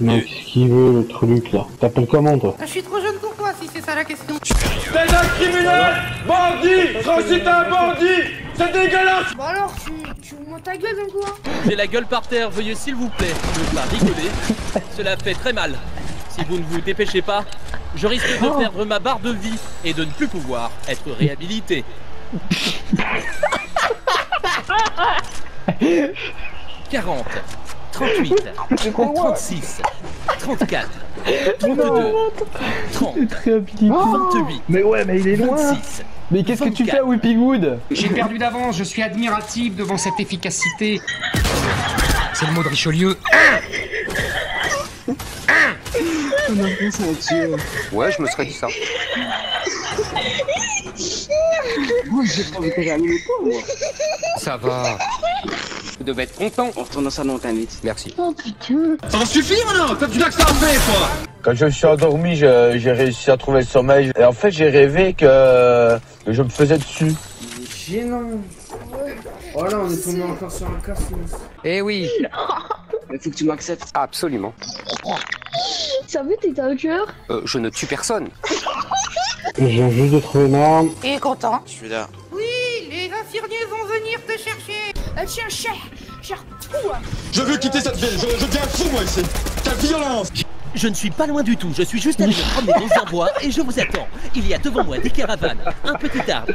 Non, qu'est-ce qu'il veut le truc là? T'appelles comment toi? Je suis trop jeune pour toi si c'est ça la question. T'es un criminel! Bandit! Francis, t'es un bandit! C'est dégueulasse! Bon alors, tu ouvres ta gueule d'un coup, hein? J'ai la gueule par terre, veuillez s'il vous plaît ne pas rigoler. Cela fait très mal. Si vous ne vous dépêchez pas, je risque de perdre ma barre de vie et de ne plus pouvoir être réhabilité. 40, 38, 36, 34, 32, 30, 28. Mais ouais, mais il est loin. 26. Mais qu'est-ce que tu fais à Whippywood? J'ai perdu d'avance, je suis admiratif devant cette efficacité. C'est le mot de Richelieu. Ouais, je me serais dit ça. Moi, j'ai pas envie de réanimer toi, moi. Ça va. Vous devez être content. On retourne dans le salon, t'invite. Merci. Oh putain. Ça va suffire maintenant! T'as du lac ça fait, toi! Quand je me suis endormi, j'ai réussi à trouver le sommeil. Et en fait, j'ai rêvé que je me faisais dessus. C'est gênant. Oh là, on est tombé encore sur un casse. Eh oui. Il faut que tu m'acceptes. Absolument. Ça veut, t'es un cœur? Je ne tue personne. Je viens juste de trouver une arme. Et content? Je suis là. Oui, les infirmiers vont venir te chercher. Tiens, cher fou. Je veux quitter cette ville, je deviens fou moi ici! Quelle violence! Je ne suis pas loin du tout, je suis juste allé me promener dans un bois et je vous attends. Il y a devant moi des caravanes, un petit arbre,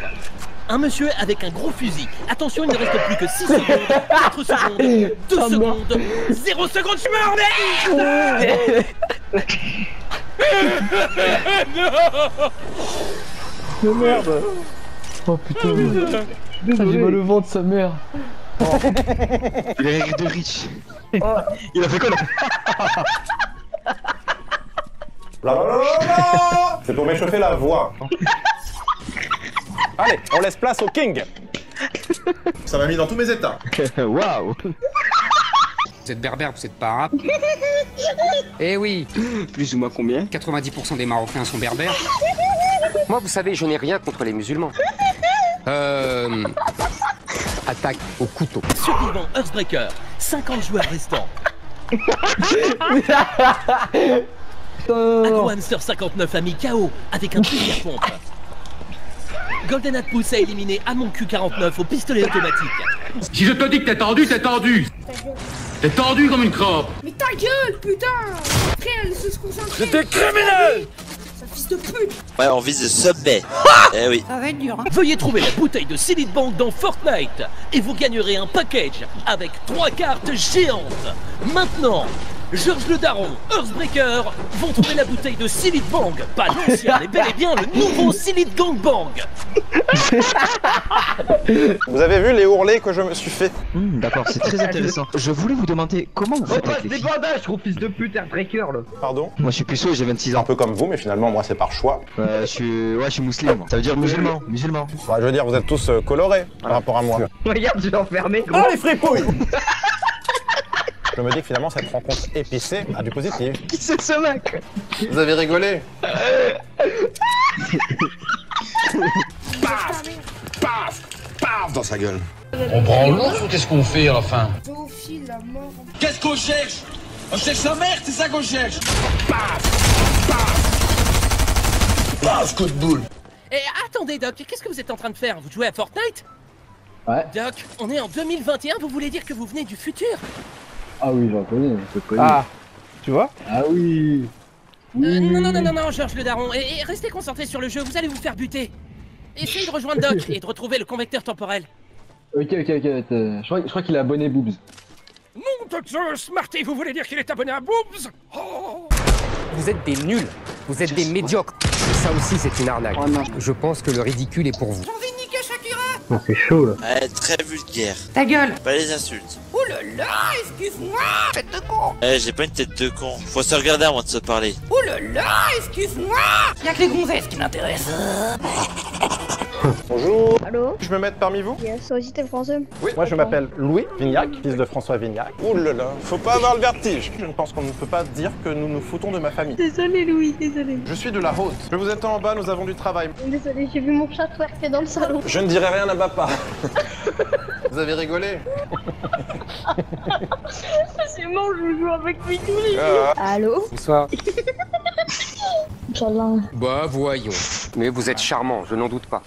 un monsieur avec un gros fusil. Attention, il ne reste plus que 6 secondes, 4 secondes, 2 secondes, 0 secondes, je meurs, Mais merde. Oh putain. J'ai mal au ventre, sa mère. Il a rire de Rich. Il a fait quoi là? C'est pour m'échauffer la voix. Allez, on laisse place au King. Ça m'a mis dans tous mes états. Waouh. Vous êtes berbère, vous êtes pas arabe. Eh oui. Plus ou moins combien? 90% des Marocains sont berbères. Moi, vous savez, je n'ai rien contre les musulmans. Attaque au couteau. Survivant Earthbreaker, 50 joueurs restants. AgroHamster 59 a mis KO avec un fusil à pompe. Golden Atpousse a éliminé Amon Q49 au pistolet automatique. Si je te dis que t'es tendu, t'es tendu! T'es tendu comme une crampe! Mais ta gueule, putain! Après, elle se concentrer. J'étais criminel! Ça fils de pute! Ouais, on vise le sommet. Eh oui. Ça va être dur, hein? Veuillez trouver la bouteille de Silid Bank dans Fortnite et vous gagnerez un package avec 3 cartes géantes. Maintenant, Georges le Daron, Earthbreaker vont trouver la bouteille de Silid Bang, pas l'ancien, mais bel et bien le nouveau Silid Gang Bang. Vous avez vu les ourlets que je me suis fait? D'accord, c'est très intéressant. Je voulais vous demander comment vous faites avec les Des filles. bandages, gros fils de pute, Airbreaker là. Pardon? Moi je suis puceau et j'ai 26 Un ans. peu comme vous, mais finalement, moi, c'est par choix. Je suis musulman. Ça veut dire musulman. Musulman. Ouais, je veux dire, vous êtes tous colorés par rapport à moi. Regarde, je l'ai enfermé. Oh, les fripouilles! Je me dis que finalement, cette rencontre épicée a du positif. Qui c'est ce mec? Vous avez rigolé? Paf dans sa gueule. On prend l'ours ou qu'est-ce qu'on fait à la fin? Zoophile, la mort. Qu'est-ce qu'on cherche? On cherche sa mère, c'est ça qu'on cherche! Paf! Coup de boule! Et attendez Doc, qu'est-ce que vous êtes en train de faire? Vous jouez à Fortnite? Ouais. Doc, on est en 2021, vous voulez dire que vous venez du futur? Ah oui, j'en connais, je connais. Ah, tu vois? Ah oui. Non, Georges le Daron, et restez concentrés sur le jeu, vous allez vous faire buter. Essayez de rejoindre Doc et de retrouver le convecteur temporel. Ok, je crois qu'il a abonné Boobs. Mon Dieu, Smarty, vous voulez dire qu'il est abonné à Boobs? Oh. Vous êtes des nuls. Vous êtes des médiocres. Et ça aussi, c'est une arnaque. Oh non. Je pense que le ridicule est pour vous. J'ai envie de niquer Shakira! Oh, c'est chaud là. Ouais, très vulgaire. Ta gueule! Pas les insultes. Oh là là, excuse-moi! Tête de con! Eh, j'ai pas une tête de con. Faut se regarder avant de se parler. Oh là là, excuse-moi! Y'a que les gonzesses qui m'intéressent. Bonjour. Allô? Je me mets parmi vous? Yes, aussi t'es français? Oui. Moi, je m'appelle Louis Vignac, fils de François Vignac. Ouh là là, faut pas avoir le vertige. Je ne pense qu'on ne peut pas dire que nous nous foutons de ma famille. Désolé Louis, désolé. Je suis de la Haute. Je vous attends en bas, nous avons du travail. Désolé, j'ai vu mon chat twerker dans le salon. Je ne dirai rien à papa. Vous Vous avez rigolé? C'est bon, je joue avec lui tous les jours. Allô? Bonsoir. Inch'Allah. Bah voyons. Mais vous êtes charmant, je n'en doute pas.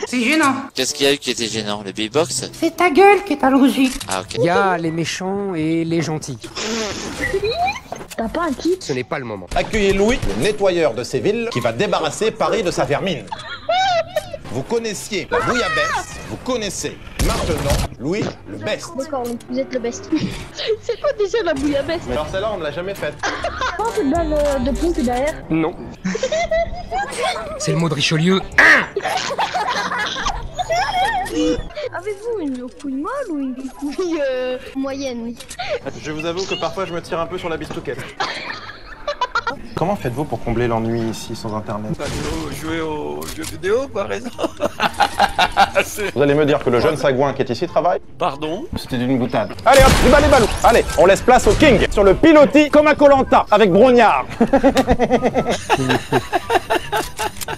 C'est gênant. Qu'est-ce qu'il y a eu qui était gênant? Le beatbox? C'est ta gueule qui est à l'origine. Ah ok. Il y a les méchants et les gentils. T'as pas un kit? Ce n'est pas le moment. Accueillez Louis, le nettoyeur de Séville, qui va débarrasser Paris de sa vermine. Vous connaissiez la bouillabaisse, vous connaissez maintenant Louis le best. D'accord, donc vous êtes le best. C'est quoi déjà la bouillabaisse? Alors celle-là, on ne l'a jamais faite. Oh, cette balle de pompe derrière. Non. C'est le mot de Richelieu. Avez-vous une couille molle ou une couille moyenne? Je vous avoue que parfois je me tire un peu sur la bistouquette. Comment faites-vous pour combler l'ennui ici sans internet? Jouer aux jeux vidéo par exemple. Vous allez me dire que le jeune sagouin qui est ici travaille? Pardon? C'était d'une boutade. Allez hop, du bas les balous. Allez, on laisse place au King sur le pilotis comme à Koh-Lanta avec Brognard.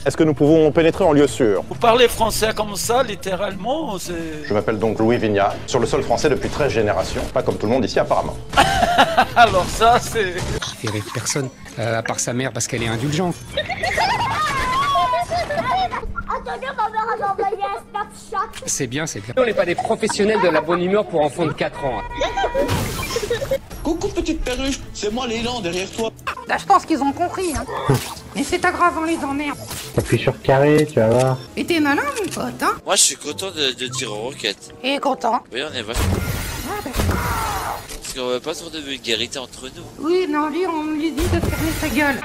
Est-ce que nous pouvons pénétrer en lieu sûr? Vous parlez français comme ça, littéralement, c'est... Je m'appelle donc Louis Vignard, sur le sol français depuis 13 générations. Pas comme tout le monde ici apparemment. Alors ça, c'est... Il fait rire personne, à part sa mère parce qu'elle est indulgente. C'est bien, c'est bien. On n'est pas des professionnels de la bonne humeur pour enfants de 4 ans. Coucou petite perruche, c'est moi l'élan derrière toi. Là, je pense qu'ils ont compris, hein. Mais c'est pas grave, on les emmerde. T'appuies sur carré, tu vas voir. Et t'es malin, mon pote, hein. Moi, je suis content de tirer aux roquettes. Et content. Oui, on est vachement... Parce qu'on veut pas trop de vulgarité entre nous. Oui, non, lui, on lui dit de fermer sa gueule.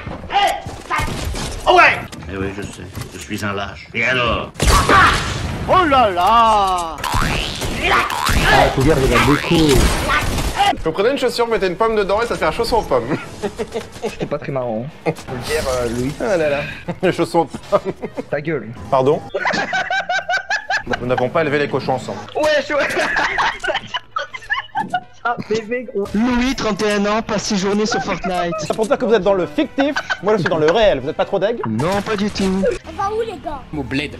Eh oui, je sais, je suis un lâche. Et alors? Oh là là. Ah, faut dire, il a beaucoup. Vous prenez une chaussure, vous mettez une pomme dedans et ça fait un chausson aux pommes. C'était pas très marrant. Faut le dire, Louis. Ah là là, les chaussons aux pommes. Ta gueule. Pardon? Nous n'avons pas élevé les cochons ensemble. Ouais. Ah, bébé gros. Louis, 31 ans, passe ses journées sur Fortnite. C'est pour ça que vous êtes dans le fictif, moi je suis dans le réel. Vous êtes pas trop deg? Non, pas du tout. On va où les gars? Au bled.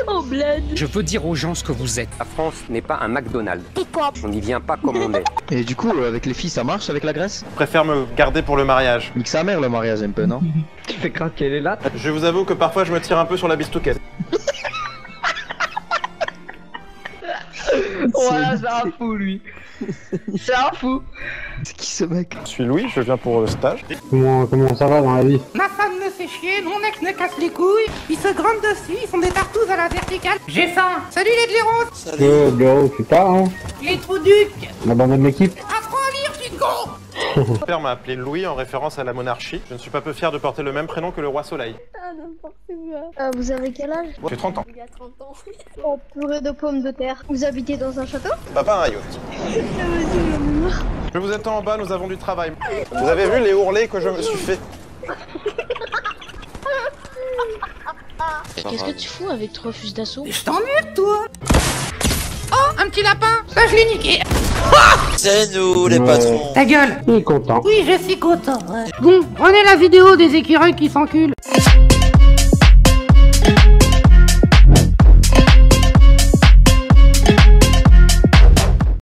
Oh bled. Je veux dire aux gens ce que vous êtes. La France n'est pas un McDonald's. Et quoi? On n'y vient pas comme on est. Et du coup, avec les filles, ça marche avec la Grèce? Je préfère me garder pour le mariage. Nique sa mère le mariage un peu, non? Tu fais craquer les lattes. Je vous avoue que parfois je me tire un peu sur la bistouquette. Ouais, c'est un fou, lui. C'est un fou. C'est qui ce mec? Je suis Louis, je viens pour le stage. Comment ça va dans la vie? Ma femme me fait chier, mon ex me casse les couilles, ils se grandent dessus, ils sont des tartouzes à la verticale. J'ai faim. Salut les blaireaux. Blaireau, plus tard, hein. Les trous ducs. On abandonne l'équipe. Apprends à lire, tu con. Mon père m'a appelé Louis en référence à la monarchie. Je ne suis pas peu fier de porter le même prénom que le roi Soleil. Ah, n'importe quoi. Vous avez quel âge? J'ai 30 ans. Il y a 30 ans. Oh, purée de pommes de terre. Vous habitez dans un château? Papa a un yacht. Je vous attends en bas, nous avons du travail. Vous avez vu les ourlets que je me suis fait? Qu'est-ce que tu fous avec 3 fusils d'assaut? Je t'emmerde, toi. Oh, un petit lapin. Ça, je l'ai niqué. C'est nous, les patrons. Ta gueule. Il est content. Oui, je suis content. Ouais. Bon, prenez la vidéo des écureuils qui s'enculent.